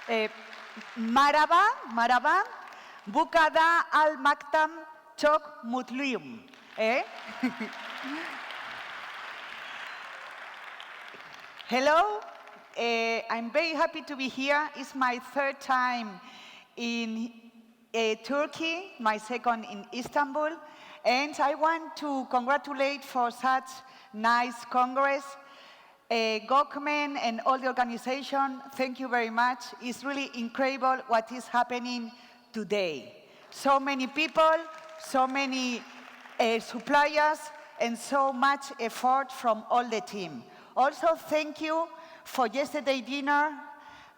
E, Merhaba. Bu kadar almaktan çok mutluyum. Hello, I'm very happy to be here. It's my third time in Turkey, my second in Istanbul, and I want to congratulate for such nice congress. Government and all the organization, thank you very much. It's really incredible what is happening today. So many people, so many suppliers, and so much effort from all the team. Also, thank you for yesterday dinner,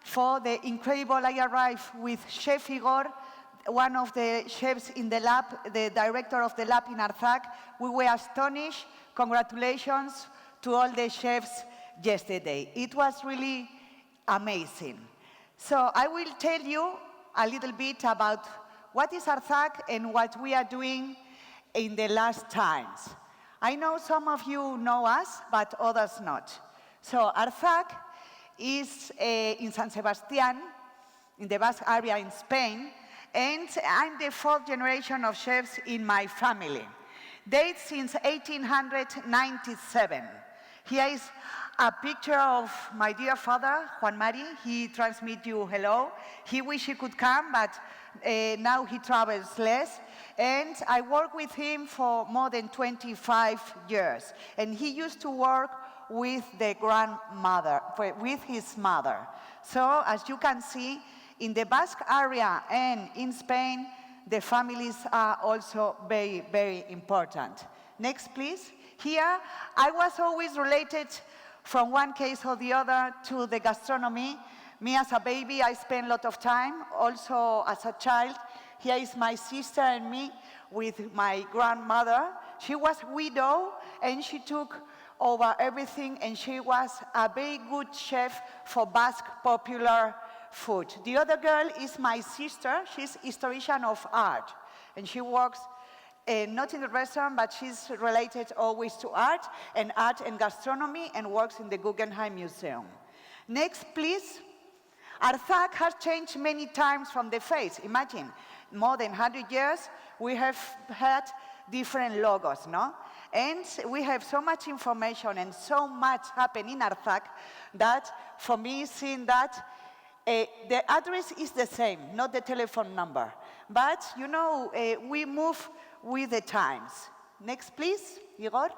for the incredible, I arrived with Chef Igor, one of the chefs in the lab, the director of the lab in Arzak. We were astonished. Congratulations to all the chefs yesterday. It was really amazing. So I will tell you a little bit about what is Arzak and what we are doing in the last times. I know some of you know us, but others not. So Arzak is in San Sebastian, in the Basque area in Spain, and I'm the fourth generation of chefs in my family. Dates since 1897. Here is a picture of my dear father, Juan Mari. He transmits you hello. He wished he could come, but now he travels less. And I worked with him for more than 25 years. And he used to work with the grandmother, with his mother. So as you can see, in the Basque area and in Spain, the families are also very, very important. Next, please. Here, I was always related from one case or the other to the gastronomy. Me as a baby, I spent a lot of time, also as a child. Here is my sister and me with my grandmother. She was widow and she took over everything, and she was a very good chef for Basque popular food. The other girl is my sister. She's historian of art, and she works not in the restaurant, but she's related always to art and gastronomy, and works in the Guggenheim Museum. Next, please. Arzak has changed many times from the face. Imagine, more than 100 years, we have had different logos, no? And we have so much information and so much happening in Arzak that, for me, seeing that the address is the same, not the telephone number. But, you know, we move with the times. Next, please, Igor.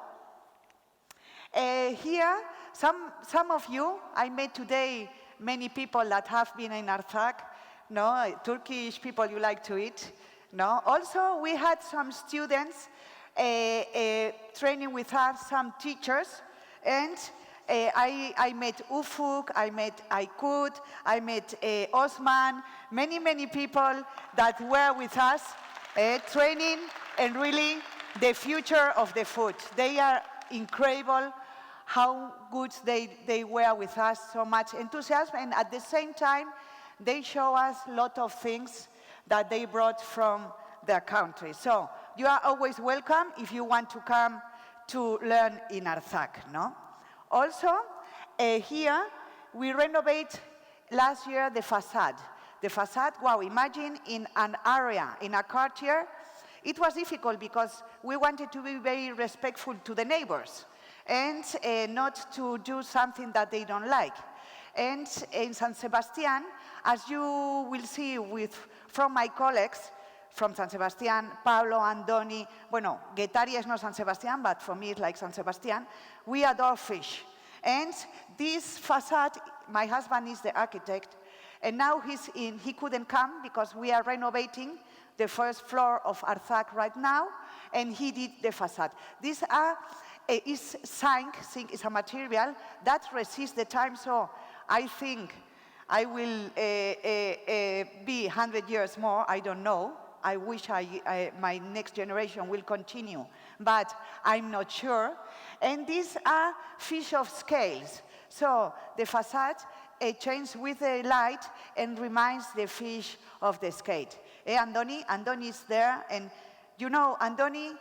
Here, some of you, I met today many people that have been in Arzak. No, Turkish people you like to eat. No, also we had some students training with us, some teachers, and I met Ufuk, I met Aykut, I met Osman, many people that were with us training, and really the future of the food. They are incredible, how good they were with us, so much enthusiasm, and at the same time, they show us a lot of things that they brought from their country. So you are always welcome if you want to come to learn in Arzak, no? Also, here, we renovate last year the facade. The facade, wow, imagine in an area, in a quartier, it was difficult because we wanted to be very respectful to the neighbors and not to do something that they don't like. And in San Sebastian, as you will see from my colleagues from San Sebastian, Pablo, Andoni, bueno, Guetari is not San Sebastian, but for me it's like San Sebastian, we adore fish. And this facade, my husband is the architect, and now he couldn't come because we are renovating the first floor of Arzak right now, and he did the facade. These is zinc is a material that resists the time, so I think I will be 100 years more, I don't know. I wish my next generation will continue, but I'm not sure. And these are fish of scales. So the facade changes with the light and reminds the fish of the skate. Andoni? Andoni is there, and you know, Andoni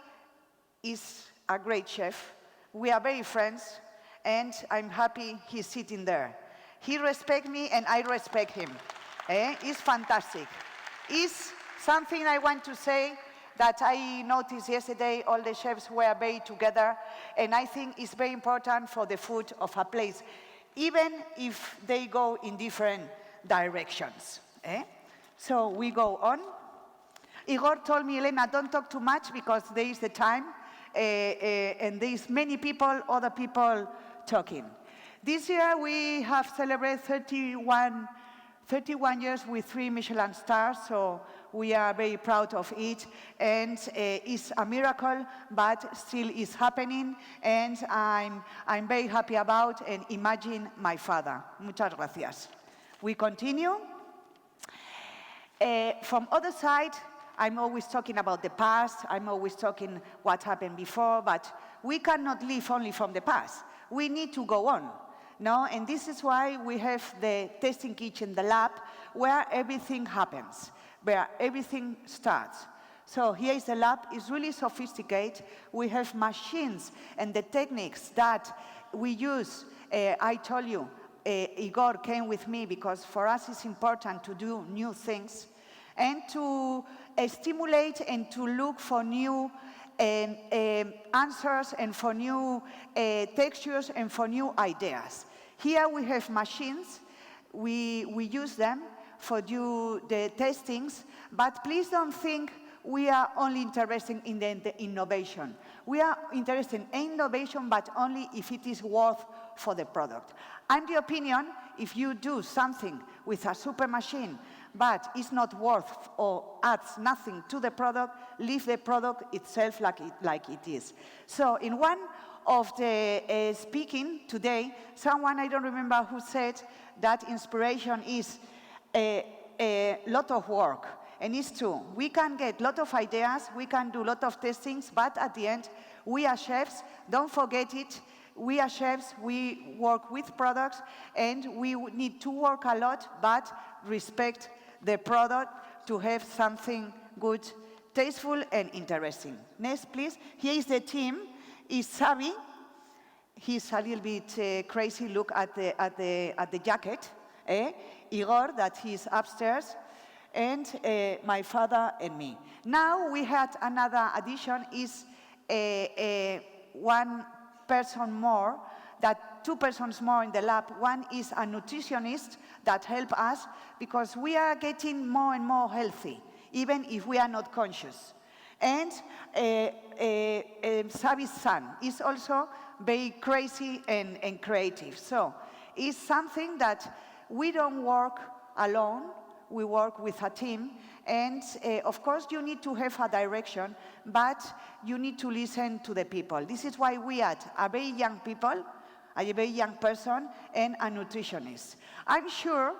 is a great chef. We are very friends, and I'm happy he's sitting there. He respects me, and I respect him. It's fantastic. It's something I want to say that I noticed yesterday. All the chefs were very together, and I think it's very important for the food of a place, even if they go in different directions. So we go on. Igor told me, Elena, don't talk too much because there is the time, and there is many people, other people talking. This year we have celebrated 31 years with 3 Michelin stars, so we are very proud of it, and it's a miracle, but still is happening, and I'm very happy about, and imagine my father. Muchas gracias. We continue. From other side, I'm always talking about the past, I'm always talking what happened before, but we cannot live only from the past. We need to go on. No? And this is why we have the testing kitchen, the lab, where everything happens, where everything starts. So here is the lab. It's really sophisticated. We have machines and the techniques that we use. I told you, Igor came with me because for us it's important to do new things and to stimulate and to look for new answers and for new textures and for new ideas. Here we have machines. We use them for the testings, but please don't think we are only interested in the innovation. We are interested in innovation, but only if it is worth for the product. I'm the opinion, if you do something with a super machine, but it's not worth or adds nothing to the product, leave the product itself like it is. So in one of the speaking today, someone, I don't remember who said that inspiration is a lot of work. And it's true. We can get a lot of ideas, we can do a lot of testings, but at the end, we are chefs, don't forget it. We are chefs, we work with products, and we need to work a lot, but respect the product to have something good, tasteful, and interesting. Next, please. Here is the team. Is Xavi. He's a little bit crazy. Look at the jacket. Igor, that he's upstairs, and my father and me. Now we had another addition. Is one person more, that 2 persons more in the lab. One is a nutritionist that help us because we are getting more and more healthy, even if we are not conscious. And Xavi's son is also very crazy and creative. So it's something that we don't work alone, we work with a team. And of course you need to have a direction, but you need to listen to the people. This is why we had a very young people, a very young person, and a nutritionist. I'm sure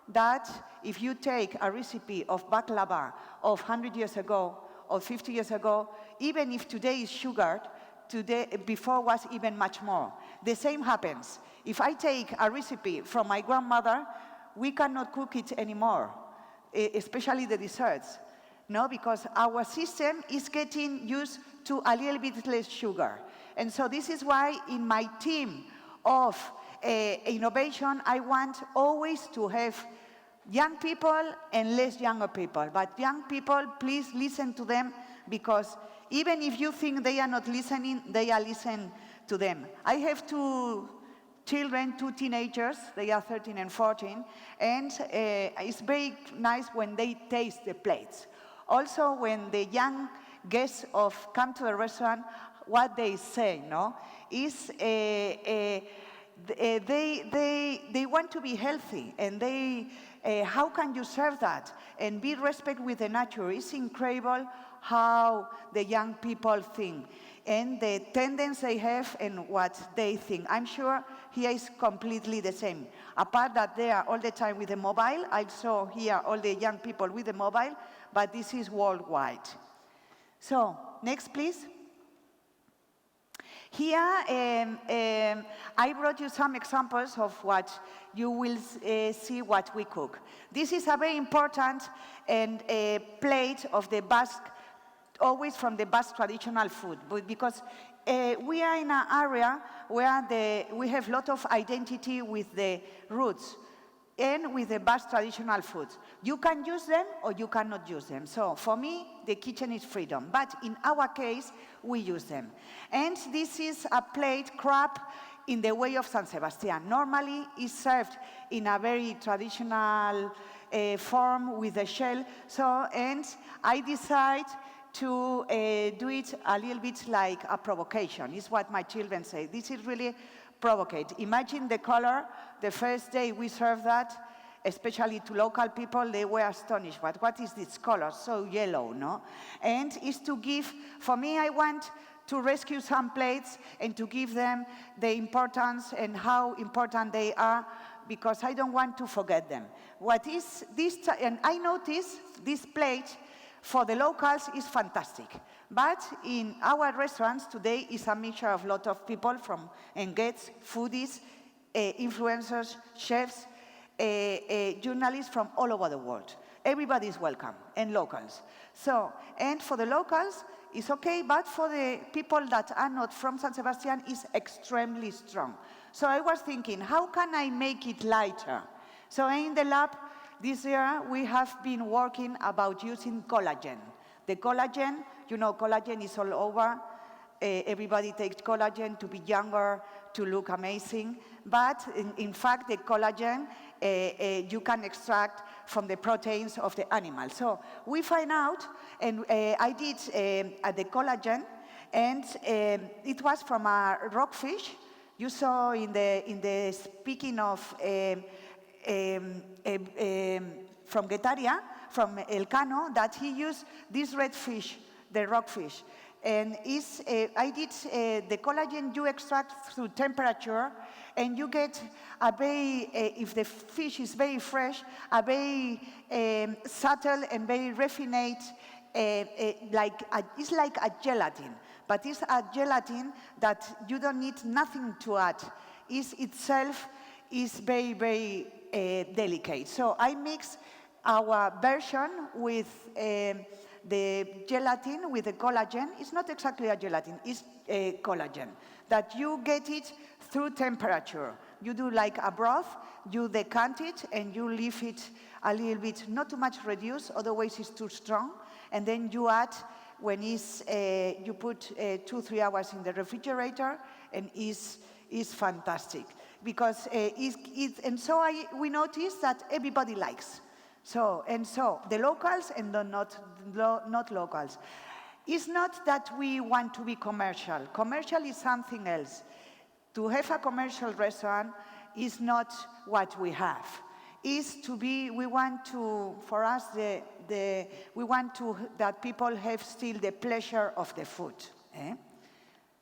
that if you take a recipe of baklava of 100 years ago or 50 years ago, even if today is sugared, before was even much more. The same happens. If I take a recipe from my grandmother, we cannot cook it anymore, especially the desserts. No, because our system is getting used to a little bit less sugar. And so this is why in my team of innovation, I want always to have young people and less younger people. But young people, please listen to them, because even if you think they are not listening, they are listening to them. I have 2 children, 2 teenagers, they are 13 and 14, and it's very nice when they taste the plates. Also, when the young guests come to the restaurant, what they say, no, is they want to be healthy, and how can you serve that and be respect with the nature? It's incredible how the young people think and the tendency they have and what they think. I'm sure here is completely the same. Apart that they are all the time with the mobile, I saw here all the young people with the mobile, but this is worldwide. So, next please. Here, I brought you some examples of what you will see what we cook. This is a very important and plate of the Basque, always from the Basque traditional food, but because we are in an area where we have a lot of identity with the roots. and with the Basque traditional foods. You can use them or you cannot use them. So for me, the kitchen is freedom. But in our case, we use them. And this is a plate crab in the way of San Sebastian. Normally, it's served in a very traditional form with a shell. So, and I decide to do it a little bit like a provocation. It's what my children say. This is really provocate. Imagine the color. The first day we served that, especially to local people, they were astonished. But what is this color? So yellow, no? And it's to give, for me, I want to rescue some plates and to give them the importance and how important they are, because I don't want to forget them. What is this, and I notice this plate for the locals is fantastic. But in our restaurants today is a mixture of a lot of people from guests, foodies, influencers, chefs, journalists from all over the world. Everybody is welcome, and locals. So, and for the locals, it's okay, but for the people that are not from San Sebastian, it's extremely strong. So I was thinking, how can I make it lighter? So in the lab, this year, we have been working about using collagen. The collagen, you know, collagen is all over. Everybody takes collagen to be younger, to look amazing. But in fact, the collagen you can extract from the proteins of the animal. So we find out, and I did the collagen, and it was from a rockfish. You saw in the speaking of from Guetaria, from Elcano, that he used this red fish, the rockfish. And I did the collagen you extract through temperature, and you get a very, if the fish is very fresh, a very subtle and very refined, it's like a gelatin, but it's a gelatin that you don't need nothing to add. It itself is very, very delicate. So I mix our version with the gelatin with the collagen. It's not exactly a gelatin, it's a collagen, that you get it through temperature. You do like a broth, you decant it, and you leave it a little bit, not too much reduced, otherwise it's too strong. And then you add, when you put 2-3 hours in the refrigerator, and it's fantastic. Because we notice that everybody likes. So the locals and the not locals. It's not that we want to be commercial. Commercial is something else. To have a commercial restaurant is not what we have. Is to be, we want to, for us, we want to that people have still the pleasure of the food.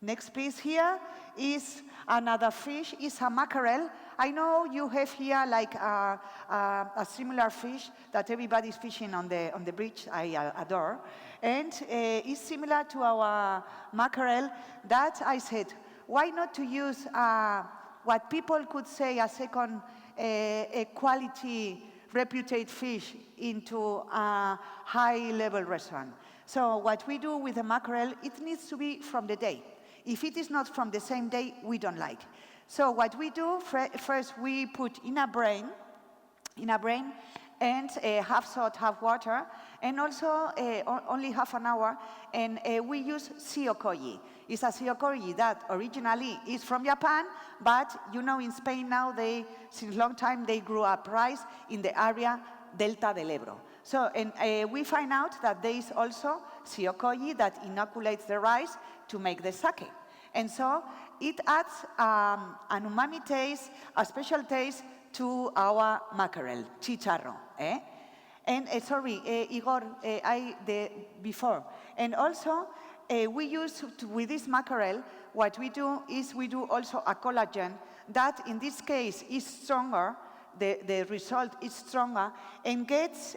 Next piece here is another fish, is a mackerel. I know you have here like a similar fish that everybody's fishing on the bridge, I adore. And it's similar to our mackerel that I said, why not to use what people could say a second a quality reputed fish into a high-level restaurant. So what we do with the mackerel, it needs to be from the day. If it is not from the same day, we don't like. So what we do, first we put in a brain, and half salt, half water, and also only half an hour, and we use siokoi. It's a siokoi that originally is from Japan, but you know in Spain now, since long time, they grew up rice in the area Delta del Ebro. So, and we find out that there is also siokoi that inoculates the rice to make the sake. And so it adds an umami taste, a special taste to our mackerel, chicharro. And sorry, Igor, before. And also, we use, with this mackerel, what we do is we do also a collagen that in this case is stronger, the result is stronger, and gets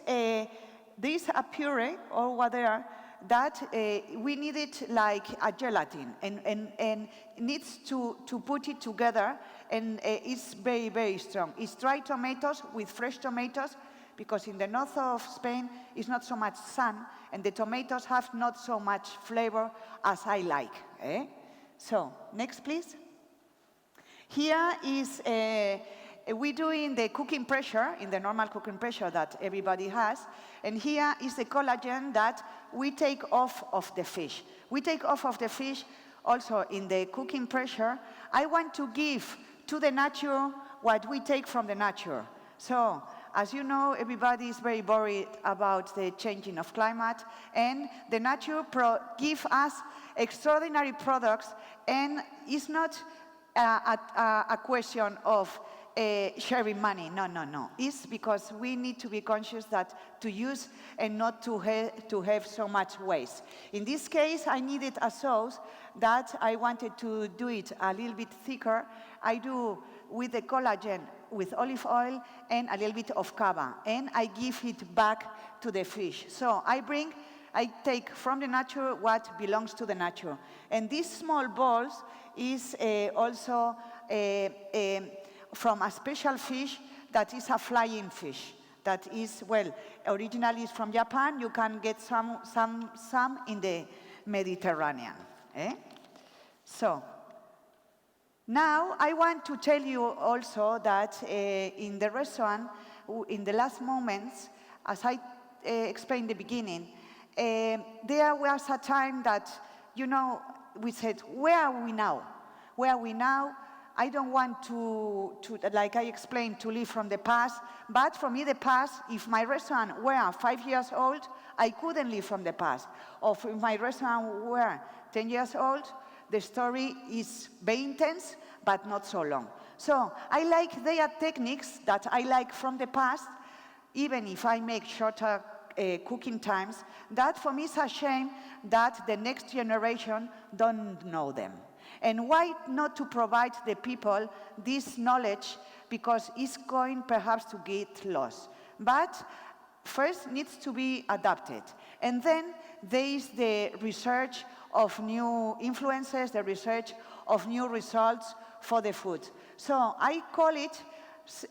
this a puree or whatever that we need it like a gelatin and needs to put it together, and it's very, very strong. It's dry tomatoes with fresh tomatoes, because in the north of Spain it's not so much sun, and the tomatoes have not so much flavor as I like. So, next please. Here is we do in the cooking pressure, in the normal cooking pressure that everybody has, and here is the collagen that we take off of the fish. We take off of the fish also in the cooking pressure. I want to give to the nature what we take from the nature. So, as you know, everybody is very worried about the changing of climate, and the nature gives us extraordinary products, and it's not a question of sharing money. No, no, no. It's because we need to be conscious that to use and not to have so much waste. In this case, I needed a sauce that I wanted to do it a little bit thicker. I do with the collagen, with olive oil and a little bit of cava, and I give it back to the fish. So I take from the nature what belongs to the nature. And these small balls is also from a special fish that is a flying fish. That is, well, originally is from Japan. You can get some in the Mediterranean. So, now I want to tell you also that in the restaurant, in the last moments, as I explained in the beginning, there was a time that, you know, we said, where are we now? Where are we now? I don't want to, like I explained, to live from the past. But for me, the past, if my restaurant were 5 years old, I couldn't live from the past. Or if my restaurant were 10 years old, the story is very intense, but not so long. So I like their techniques that I like from the past, even if I make shorter cooking times. That for me is a shame that the next generation don't know them. And why not to provide the people this knowledge, because it's going perhaps to get lost. But first needs to be adapted. And then there is the research of new influences, the research of new results for the food. So I call it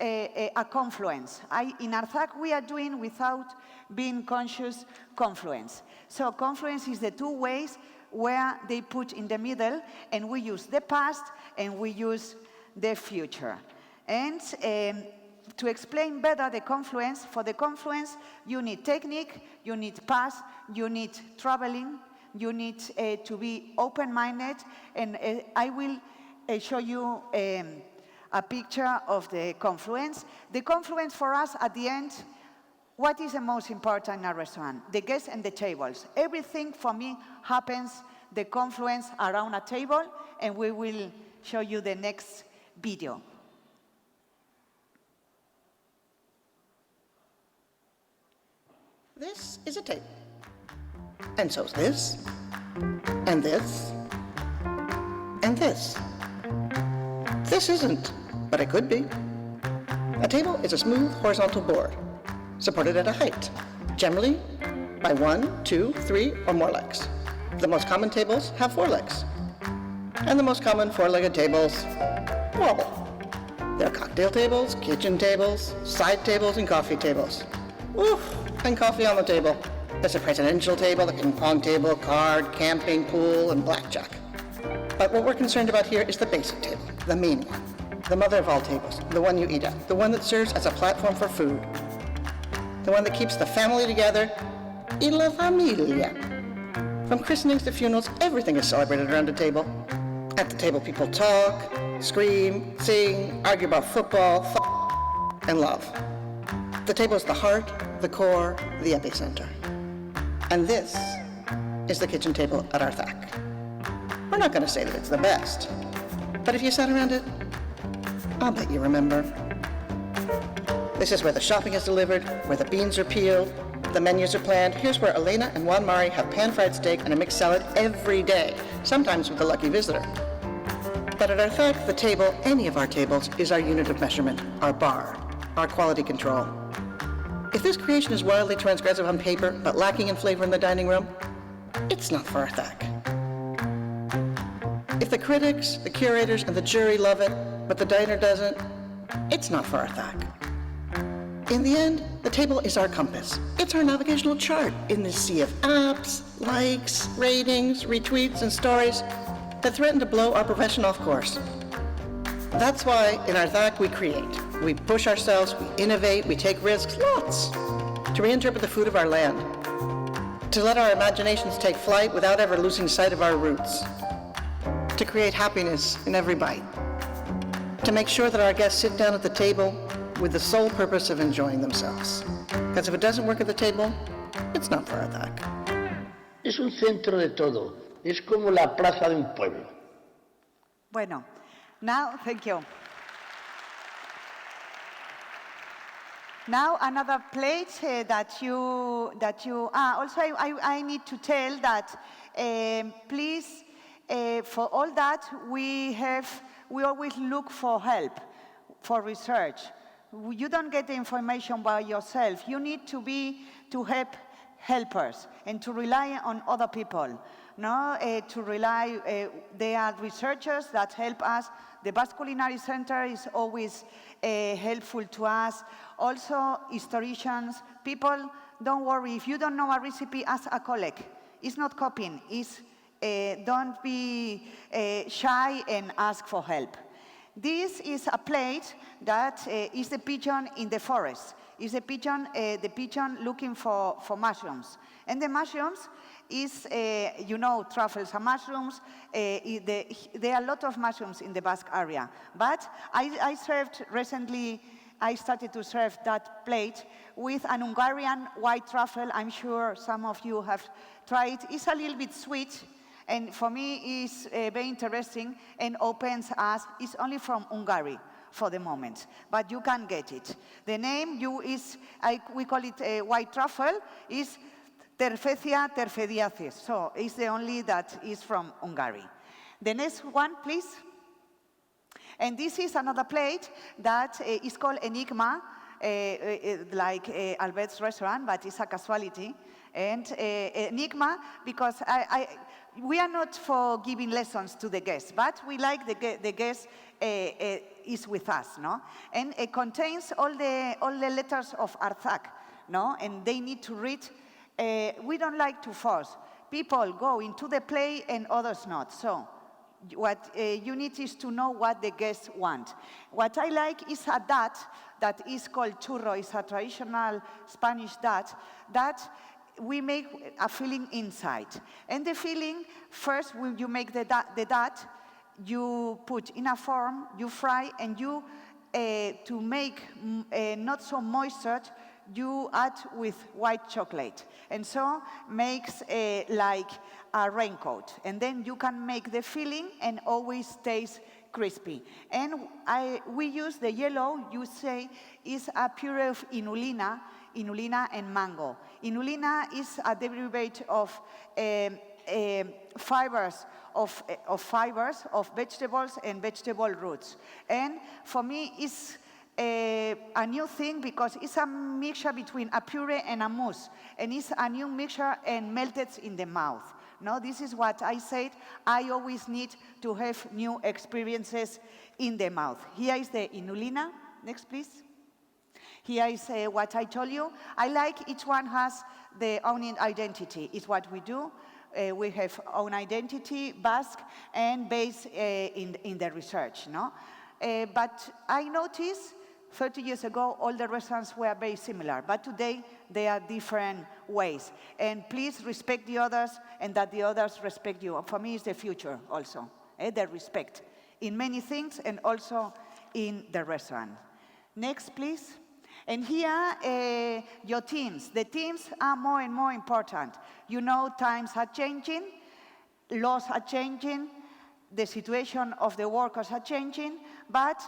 a confluence. In Arzak, we are doing without being conscious confluence. So confluence is the two ways where they put in the middle, and we use the past and we use the future. And to explain better the confluence, for the confluence, you need technique, you need past, you need traveling, you need to be open-minded, and I will show you a picture of the confluence. The confluence for us at the end, what is the most important in a restaurant? The guests and the tables. Everything for me happens, the confluence around a table, and we will show you the next video. This is a table. And so's this, and this, and this. This isn't, but it could be. A table is a smooth horizontal board, supported at a height, generally by 1, 2, 3, or more legs. The most common tables have 4 legs. And the most common 4-legged tables wobble. There are cocktail tables, kitchen tables, side tables, and coffee tables. Oof, and coffee on the table. There's a presidential table, a ping pong table, card, camping, pool, and blackjack. But what we're concerned about here is the basic table, the main one, the mother of all tables, the one you eat at, the one that serves as a platform for food, the one that keeps the family together, y la familia. From christenings to funerals, everything is celebrated around a table. At the table, people talk, scream, sing, argue about football, and love. The table is the heart, the core, the epicenter. And this is the kitchen table at Arzak. We're not going to say that it's the best, but if you sat around it, I'll bet you remember. This is where the shopping is delivered, where the beans are peeled, the menus are planned. Here's where Elena and Juan Mari have pan-fried steak and a mixed salad every day, sometimes with a lucky visitor. But at Arzak, the table, any of our tables, is our unit of measurement, our bar, our quality control. If this creation is wildly transgressive on paper, but lacking in flavor in the dining room, it's not for Arzak. If the critics, the curators, and the jury love it, but the diner doesn't, it's not for Arzak. In the end, the table is our compass. It's our navigational chart in this sea of apps, likes, ratings, retweets, and stories that threaten to blow our profession off course. That's why in Arzak we create, We push ourselves, we innovate, we take risks, lots, to reinterpret the food of our land, to let our imaginations take flight without ever losing sight of our roots, to create happiness in every bite, to make sure that our guests sit down at the table with the sole purpose of enjoying themselves. Because if it doesn't work at the table, it's not for Arzak. Es un centro de todo, es como la plaza de un pueblo. Bueno, now, thank you. Now another plate that you also I need to tell that please for all that we always look for help, for research. You don't get the information by yourself. You need to help helpers and to rely on other people. No, to rely, they are researchers that help us. The Basque Culinary Center is always helpful to us. Also, historians, people, don't worry. If you don't know a recipe, ask a colleague. It's not copying. Don't be shy and ask for help. This is a plate that is the pigeon in the forest. It's the pigeon looking for mushrooms. And the mushrooms is, truffles and mushrooms. There are a lot of mushrooms in the Basque area. But I started to serve that plate with an Hungarian white truffle. I'm sure some of you have tried. It's a little bit sweet. And for me, it's very interesting and opens us. It's only from Hungary for the moment, but you can get it. The name we call it white truffle, is Terfecia terfediacis. So it's the only that is from Hungary. The next one, please. And this is another plate that is called Enigma, like Albert's restaurant, but it's a casualty. And Enigma, because we are not for giving lessons to the guests, but we like the guest is with us, no? And it contains all the letters of Arzak, no? And they need to read. We don't like to force. People go into the play and others not. So what you need is to know what the guests want. What I like is a dat that is called churro. It's a traditional Spanish dat that we make a filling inside. And the filling, first when you make the dat, you put in a form, you fry, and you, to make not so moistured, you add with white chocolate. And so makes like a raincoat. And then you can make the filling and always taste crispy. And we use the yellow, you say, is a puree of inulina and mango. Inulina is a derivative of fibers of vegetables and vegetable roots. And for me, it's a new thing because it's a mixture between a puree and a mousse. And it's a new mixture and melted in the mouth. No, this is what I said. I always need to have new experiences in the mouth. Here is the inulina. Next, please. Here is what I told you. I like each one has their own identity. It's what we do. We have own identity, Basque, and based in the research. No? But I noticed 30 years ago, all the restaurants were very similar. But today, they are different ways. And please respect the others and that the others respect you. For me, it's the future also, the respect in many things and also in the restaurant. Next, please. And here, your teams. The teams are more and more important. You know, times are changing, laws are changing, the situation of the workers are changing, but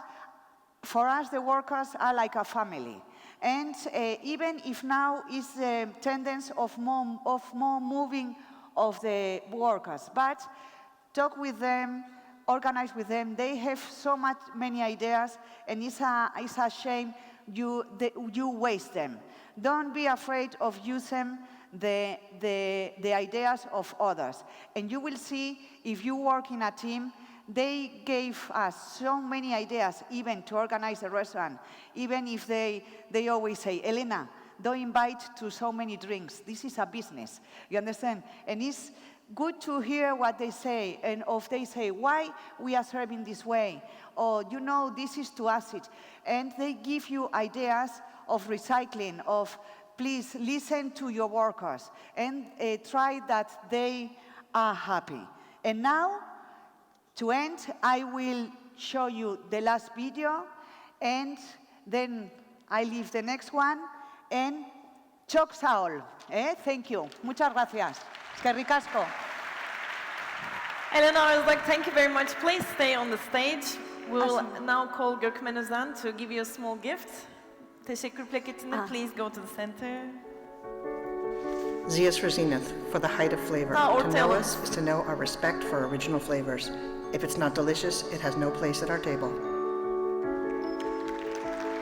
for us, the workers are like a family. And even if now is the tendency of more moving of the workers, but talk with them, organize with them. They have so many ideas, and it's a shame you waste them. Don't be afraid of using the ideas of others. And you will see, if you work in a team, they gave us so many ideas, even to organize a restaurant. Even if they always say, Elena, don't invite to so many drinks. This is a business. You understand? And good to hear what they say, and if they say, why we are serving this way, or, you know, this is too acid. And they give you ideas of recycling, of please listen to your workers, and try that they are happy. And now, to end, I will show you the last video, and then I leave the next one, and chocs a all. Thank you. Muchas gracias. Eskerrik asko. Elena Arzak, thank you very much. Please stay on the stage. We will now call Gökmen Özen to give you a small gift. Teşekkür plaketini, please go to the center. Z is for zenith, for the height of flavor. To know us is to know our respect for original flavors. If it's not delicious, it has no place at our table.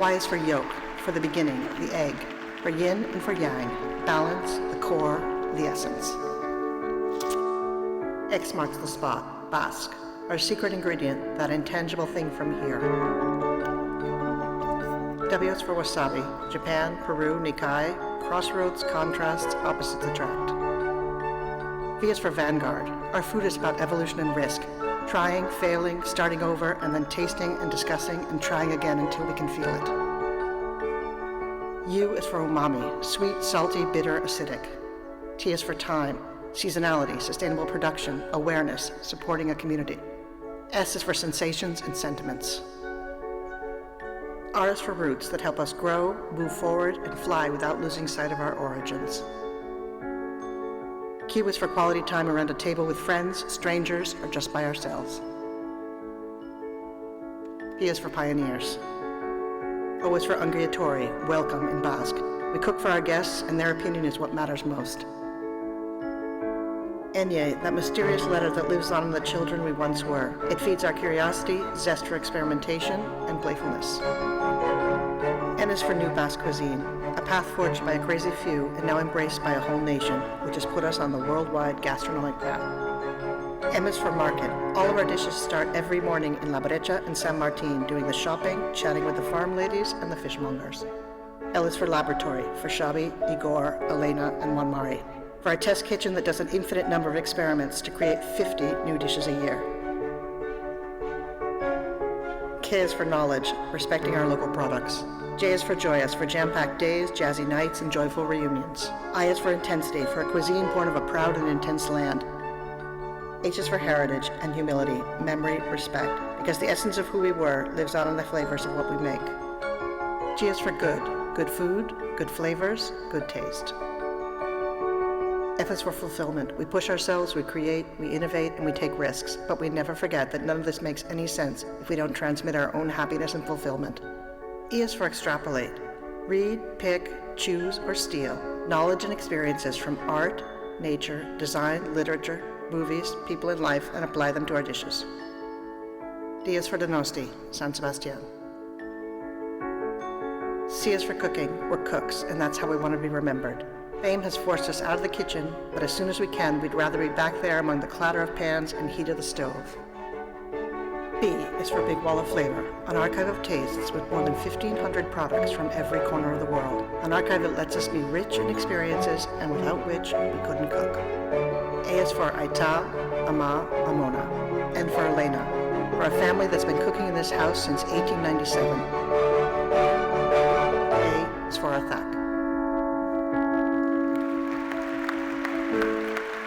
Y is for yolk, for the beginning, the egg, for yin and for yang, balance, the core, the essence. X marks the spot, Basque, our secret ingredient, that intangible thing from here. W is for wasabi, Japan, Peru, Nikkei, crossroads, contrasts, opposites attract. V is for vanguard, our food is about evolution and risk, trying, failing, starting over, and then tasting and discussing and trying again until we can feel it. U is for umami, sweet, salty, bitter, acidic. T is for time, seasonality, sustainable production, awareness, supporting a community. S is for sensations and sentiments. R is for roots that help us grow, move forward, and fly without losing sight of our origins. Q is for quality time around a table with friends, strangers, or just by ourselves. P is for pioneers. O is for Ungriatori, welcome in Basque. We cook for our guests, and their opinion is what matters most. Enye, that mysterious letter that lives on in the children we once were. It feeds our curiosity, zest for experimentation, and playfulness. N is for new Basque cuisine, a path forged by a crazy few and now embraced by a whole nation, which has put us on the worldwide gastronomic path. M is for market. All of our dishes start every morning in La Brecha and San Martin, doing the shopping, chatting with the farm ladies and the fishmongers. L is for laboratory, for Shabi, Igor, Elena, and Juan-Mari. For our test kitchen that does an infinite number of experiments to create 50 new dishes a year. K is for knowledge, respecting our local products. J is for joyous, for jam-packed days, jazzy nights, and joyful reunions. I is for intensity, for a cuisine born of a proud and intense land. H is for heritage and humility, memory, respect, because the essence of who we were lives on in the flavors of what we make. G is for good, good food, good flavors, good taste. F is for fulfillment. We push ourselves, we create, we innovate, and we take risks, but we never forget that none of this makes any sense if we don't transmit our own happiness and fulfillment. E is for extrapolate. Read, pick, choose, or steal knowledge and experiences from art, nature, design, literature, movies, people in life, and apply them to our dishes. D is for Donosti, San Sebastian. C is for cooking. We're cooks, and that's how we want to be remembered. Fame has forced us out of the kitchen, but as soon as we can, we'd rather be back there among the clatter of pans and heat of the stove. B is for Big Wall of Flavor, an archive of tastes with more than 1,500 products from every corner of the world. An archive that lets us be rich in experiences and without which we couldn't cook. A is for Aita, Ama, Amona, and for Elena, for a family that's been cooking in this house since 1897.